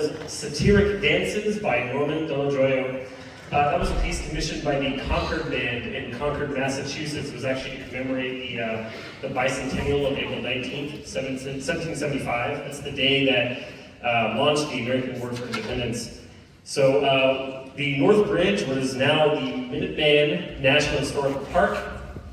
entitled Satiric Dances by Norman Delajoyo. That was a piece commissioned by the Concord Band in Concord, Massachusetts. It was actually to commemorate the bicentennial of April 19th, 1775. That's the day that launched the American War for Independence. So the North Bridge was now the Minuteman National Historical Park.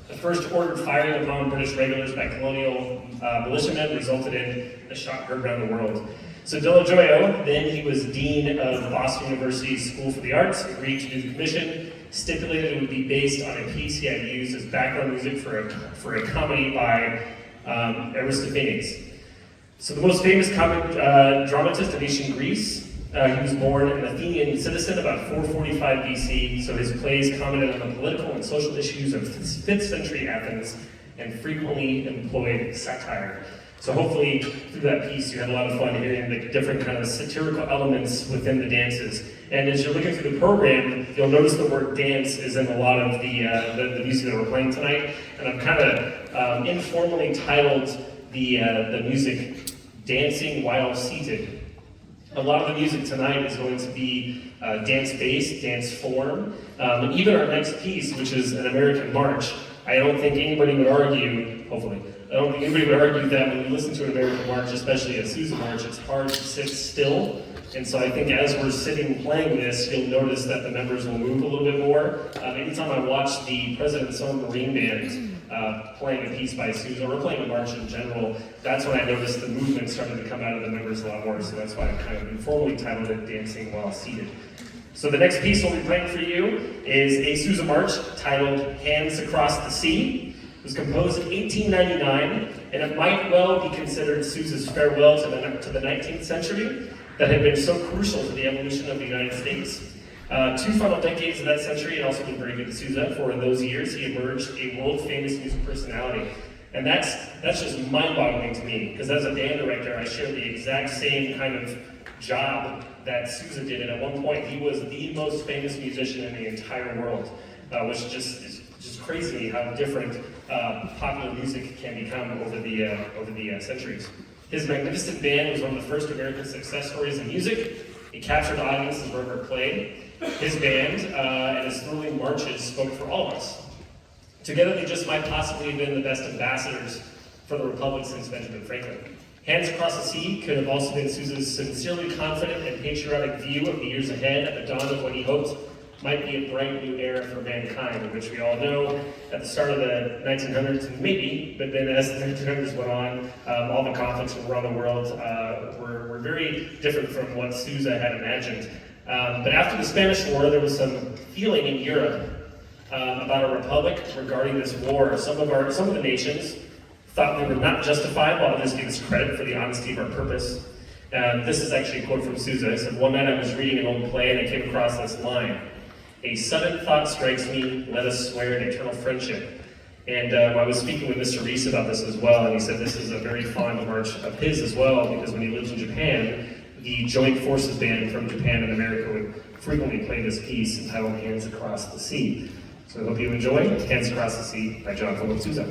The first ordered firing upon British regulars by colonial militiamen resulted in a shot heard around the world. So Delajoyo, then he was Dean of Boston University's School for the Arts, agreed to do the commission, stipulated it would be based on a piece he had used as background music for a comedy by Aristophanes. So the most famous dramatist of ancient Greece. He was born an Athenian citizen about 445 BC, so his plays commented on the political and social issues of 5th century Athens and frequently employed satire. So hopefully through that piece you had a lot of fun hearing the different kind of satirical elements within the dances. And as you're looking through the program, you'll notice the word dance is in a lot of the music that we're playing tonight. And I've kind of informally titled the music Dancing While Seated. A lot of the music tonight is going to be dance-based, dance form. And even our next piece, which is an American march, I don't think anybody would argue, hopefully, I don't think anybody would argue that when you listen to an American march, especially a Sousa march, it's hard to sit still. And so I think as we're sitting playing this, you'll notice that the members will move a little bit more. Anytime I watch the President's Own Marine Band playing a piece by Sousa, or playing a march in general, that's when I noticed the movement started to come out of the members a lot more. So that's why I've kind of informally titled it Dancing While Seated. So the next piece we'll be playing for you is a Sousa march titled Hands Across the Sea. It was composed in 1899, and it might well be considered Sousa's farewell to the 19th century that had been so crucial to the evolution of the United States. 2 final decades of that century had also been very good to Sousa, for in those years he emerged a world-famous music personality. And that's just mind-boggling to me, because as a band director, I shared the exact same kind of job that Sousa did, and at one point he was the most famous musician in the entire world, which is just crazy how different popular music can become over the centuries. His magnificent band was one of the first American success stories in music. It captured audiences wherever it played. His band and his thrilling marches spoke for all of us. Together they just might possibly have been the best ambassadors for the Republic since Benjamin Franklin. Hands Across the Sea could have also been Sousa's sincerely confident and patriotic view of the years ahead at the dawn of what he hoped might be a bright new era for mankind, which we all know at the start of the 1900s, maybe, but then as the 1900s went on, all the conflicts around the world were very different from what Sousa had imagined. But after the Spanish War, there was some feeling in Europe about a republic regarding this war. Some of the nations thought we were not justified, while others gave us credit for the honesty of our purpose. This is actually a quote from Sousa. He said, "One night I was reading an old play and I came across this line. 'A sudden thought strikes me, let us swear an eternal friendship.'" And I was speaking with Mr. Reese about this as well, and he said this is a very fond march of his as well, because when he lived in Japan, the Joint Forces Band from Japan and America would frequently play this piece entitled Hands Across the Sea. So I hope you enjoy Hands Across the Sea by John Philip Sousa.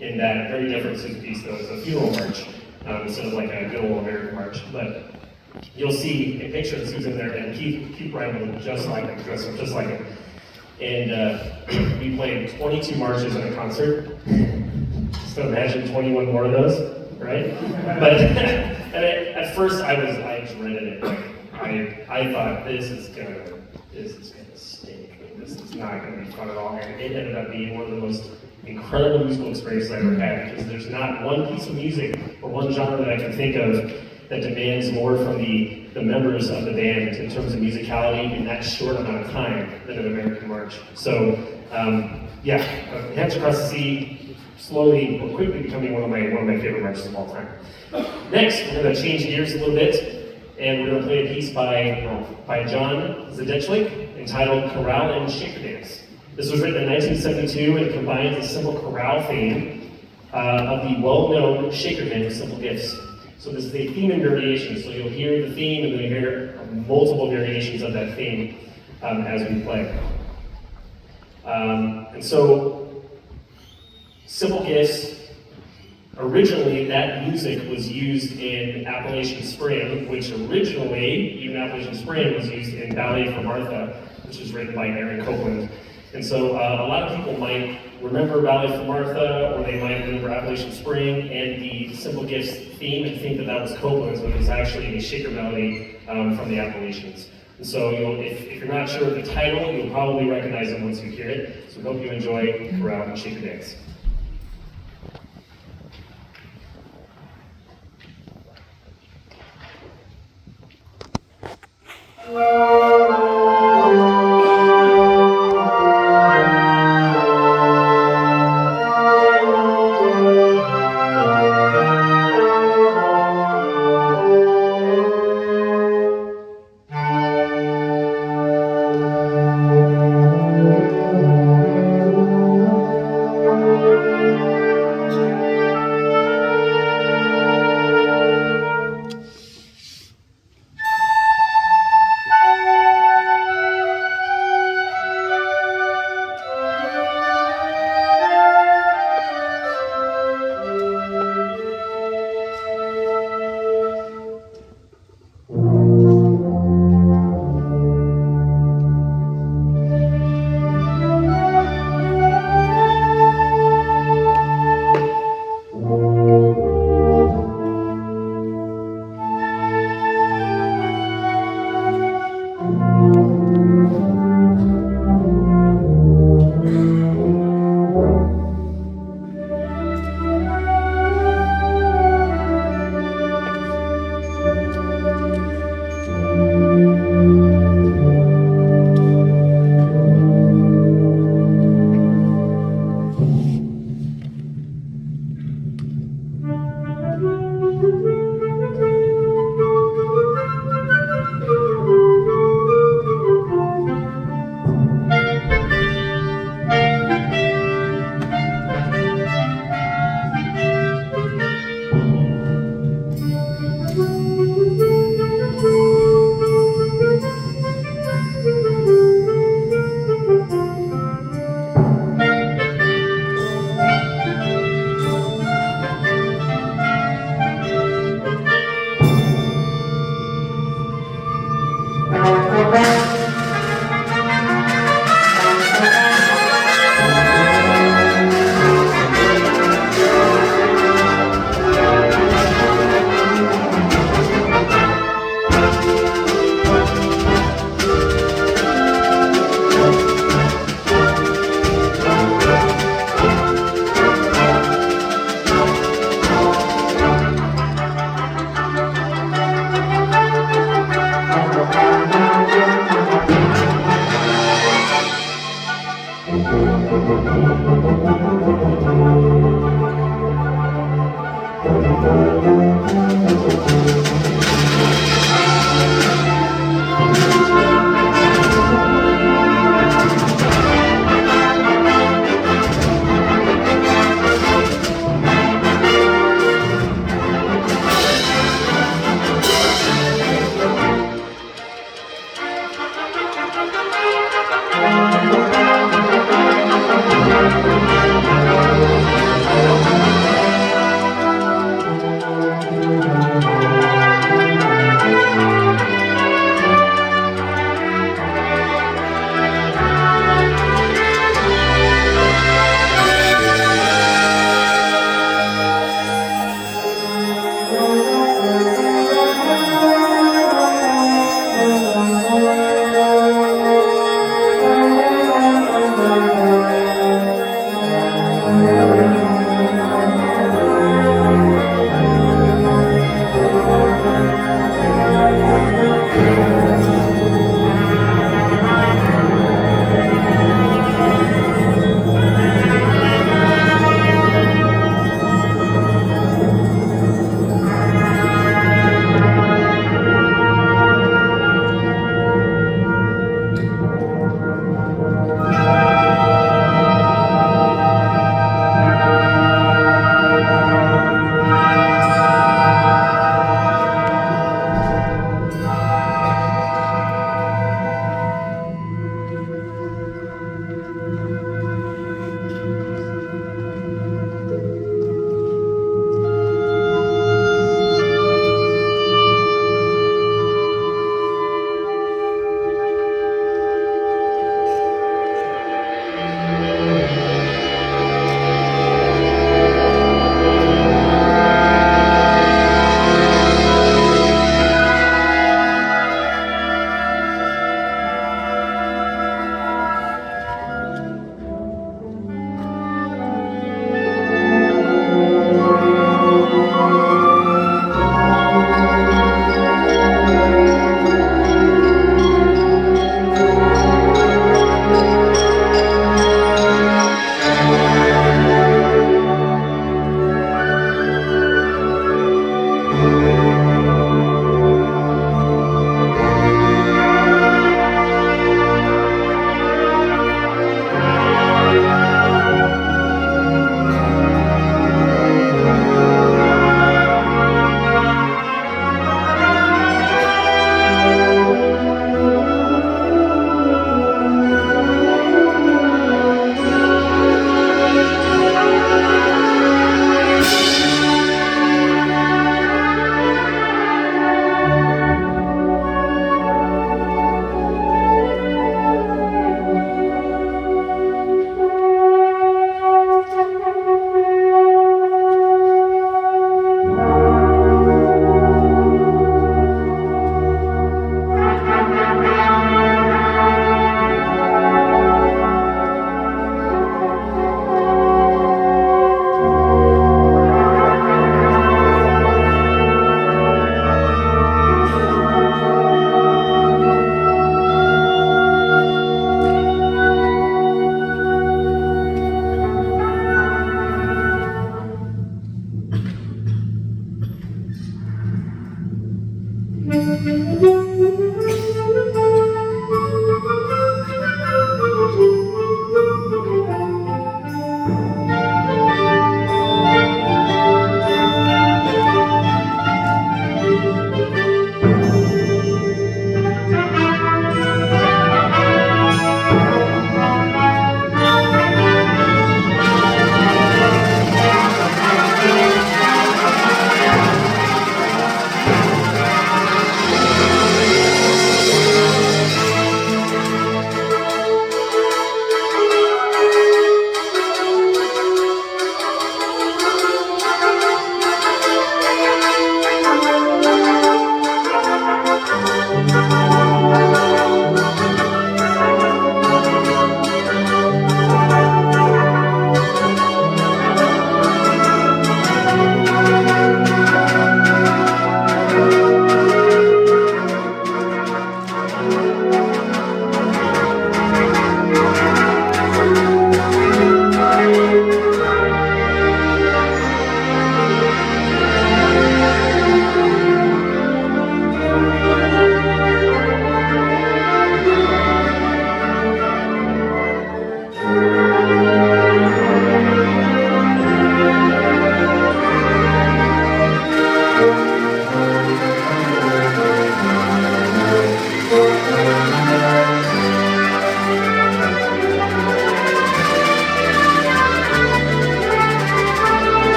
in that very different piece though. It's a funeral march instead of like a good old American march. But you'll see a picture of Susan there, and Keith Ryan looked just like him, dressed up just like him. And we played 22 marches in a concert. So imagine 21 more of those, right? But at first I dreaded it. Like, I thought this is gonna stink. This is not gonna be fun at all. And it ended up being one of the most incredible musical experiences I ever had, because there's not one piece of music or one genre that I can think of that demands more from the members of the band in terms of musicality in that short amount of time than an American march. So yeah, Hands Across the Sea, slowly or quickly becoming one of my favorite marches of all time. Next, we're going to change gears a little bit, and we're going to play a piece by John Zadechlik entitled Chorale and Shaker Dance. This was written in 1972, and it combines a simple chorale theme of the well-known Shaker hymn, Simple Gifts. So this is a theme and variation, so you'll hear the theme and then you hear multiple variations of that theme as we play. And so, Simple Gifts, originally that music was used in Appalachian Spring, which originally, even Appalachian Spring was used in Ballet for Martha, which was written by Aaron Copland. And so a lot of people might remember Ballet for Martha, or they might remember Appalachian Spring and the Simple Gifts theme and think that that was Copland's, but it was actually a shaker melody from the Appalachians. And so if you're not sure of the title, you'll probably recognize it once you hear it. So hope you enjoy Chorale and Shaker Dance.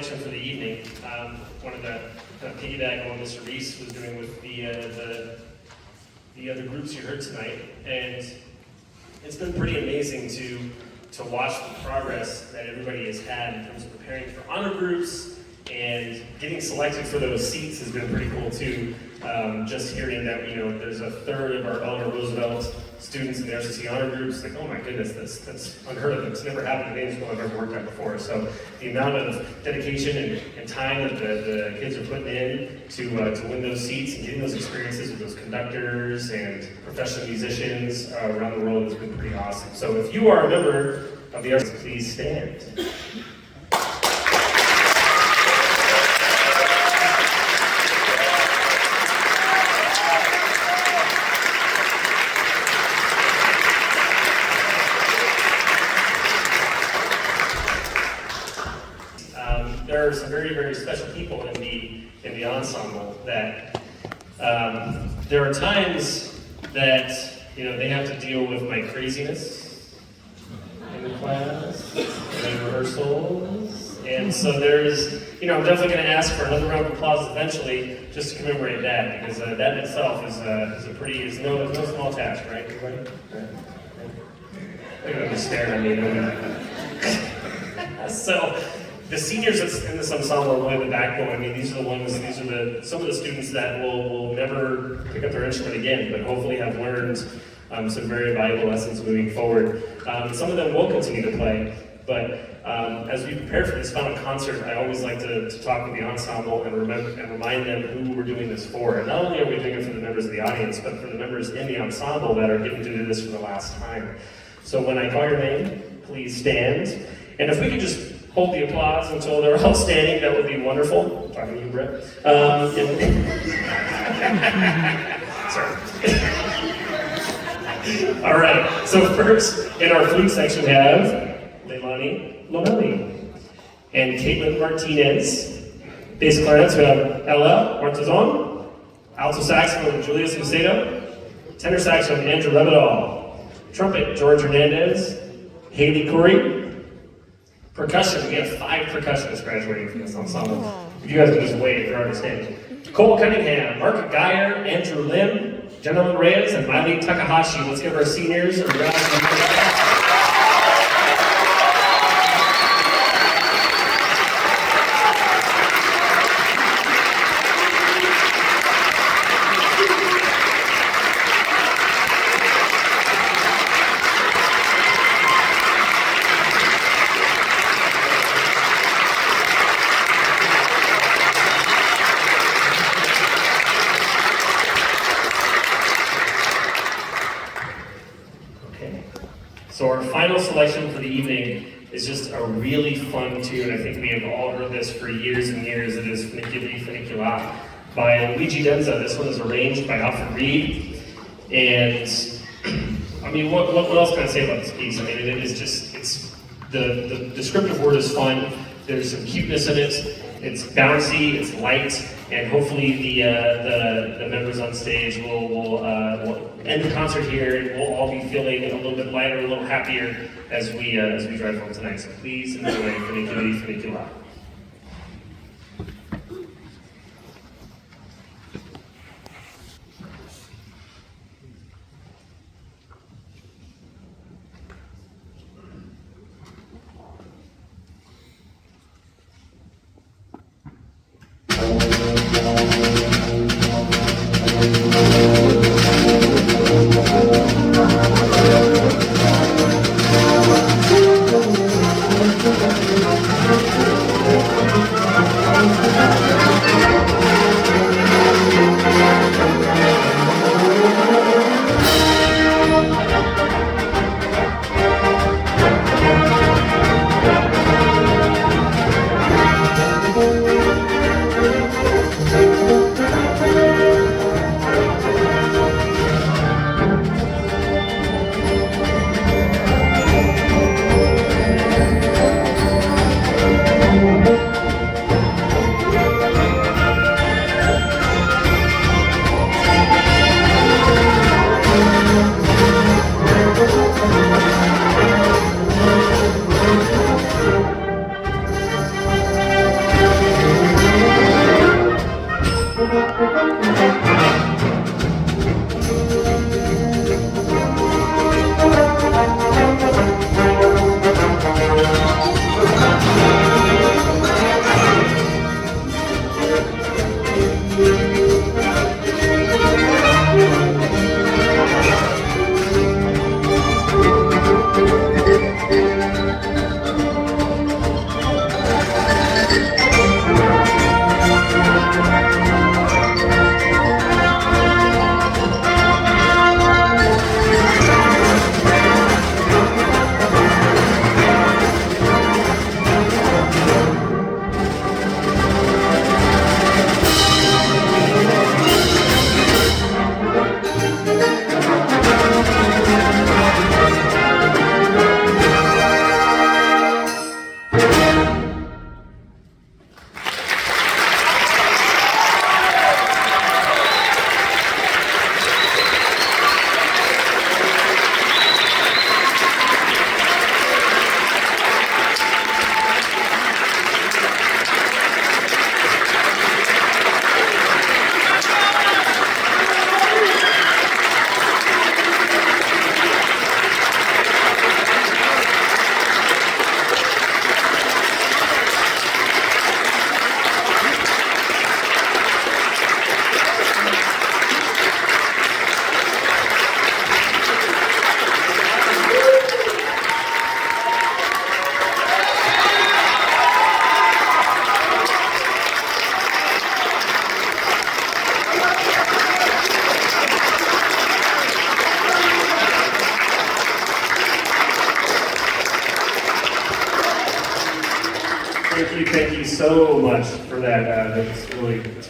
selection for the evening. One of the piggyback on what Mr. Reese was doing with the other groups you heard tonight, and it's been pretty amazing to watch the progress that everybody has had in terms of preparing for honor groups, and getting selected for those seats has been pretty cool too. Just hearing that, there's a third of our Eleanor Roosevelt students in the RCC honor groups, like, oh my goodness, that's unheard of. It's never happened in any school I've ever worked at before. So the amount of dedication and time that the kids are putting in to win those seats and getting those experiences with those conductors and professional musicians around the world has been pretty awesome. So if you are a member of the RCC, please stand. There are some very, very special people in the ensemble that there are times that they have to deal with my craziness in the class and rehearsals, and so there's I'm definitely going to ask for another round of applause eventually just to commemorate that, because that in itself is no small task, right, everybody? Right. Look at them just staring at me. So. The seniors in this ensemble are really the backbone. I mean, these are some of the students that will never pick up their instrument again, but hopefully have learned some very valuable lessons moving forward. Some of them will continue to play, but as we prepare for this final concert, I always like to talk with the ensemble and remind them who we're doing this for. And not only are we doing it for the members of the audience, but for the members in the ensemble that are getting to do this for the last time. So when I call your name, please stand. And if we could just hold the applause until they're all standing, that would be wonderful. I'm talking to you, Brett. Sorry. All right, so first, in our flute section, we have Leilani Lomeli and Caitlin Martinez. Bass clarinets, we have Ella Ortizon. Alto saxophone, Julius Macedo. Tenor saxophone, Andrew Levedal. Trumpet, George Hernandez. Haley Corey. Percussion, we have 5 percussionists graduating from this ensemble. If you guys can just wave, they're already standing. Cole Cunningham, Mark Geyer, Andrew Lim, Gentleman Reyes, and Miley Takahashi. Let's give our seniors a round of applause. So our final selection for the evening is just a really fun tune. I think we have all heard this for years and years. It is Funiculi Funicula by Luigi Denza. This one is arranged by Alfred Reed. And I mean, what else can I say about this piece? I mean, it is just, the descriptive word is fun. There's some cuteness in it. It's bouncy, it's light, and hopefully the members on stage will end the concert here, and we'll all be feeling a little bit lighter, a little happier as we drive home tonight. So please enjoy Funiculi Funicula. so much for that. It's a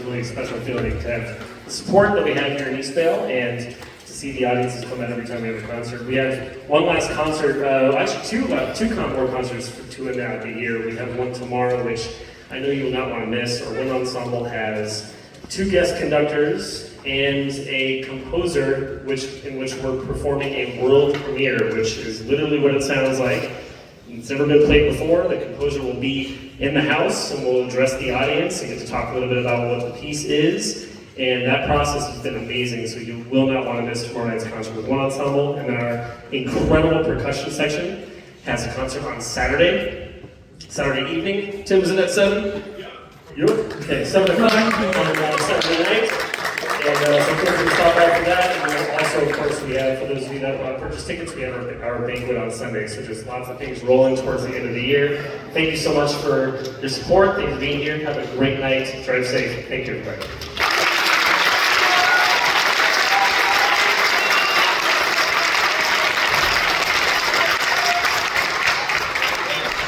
really special feeling to have the support that we have here in Eastvale and to see the audiences come out every time we have a concert. We have one last concert, actually two more concerts to end out the year. We have one tomorrow, which I know you will not want to miss. Our wind ensemble has 2 guest conductors and a composer in which we're performing a world premiere, which is literally what it sounds like. It's never been played before. The composer will be in the house and will address the audience and get to talk a little bit about what the piece is. And that process has been amazing, so you will not want to miss tomorrow night's concert with one ensemble. And then our incredible percussion section has a concert on Saturday evening. Tim, is it at 7? You? Okay, 7 o'clock on Saturday night. And so of course we stop by for that. And then also, of course, we have, for those of you that purchase tickets, we have our banquet on Sunday. So just lots of things rolling towards the end of the year. Thank you so much for your support. Thanks for being here. Have a great night. Drive safe. Thank you, everybody.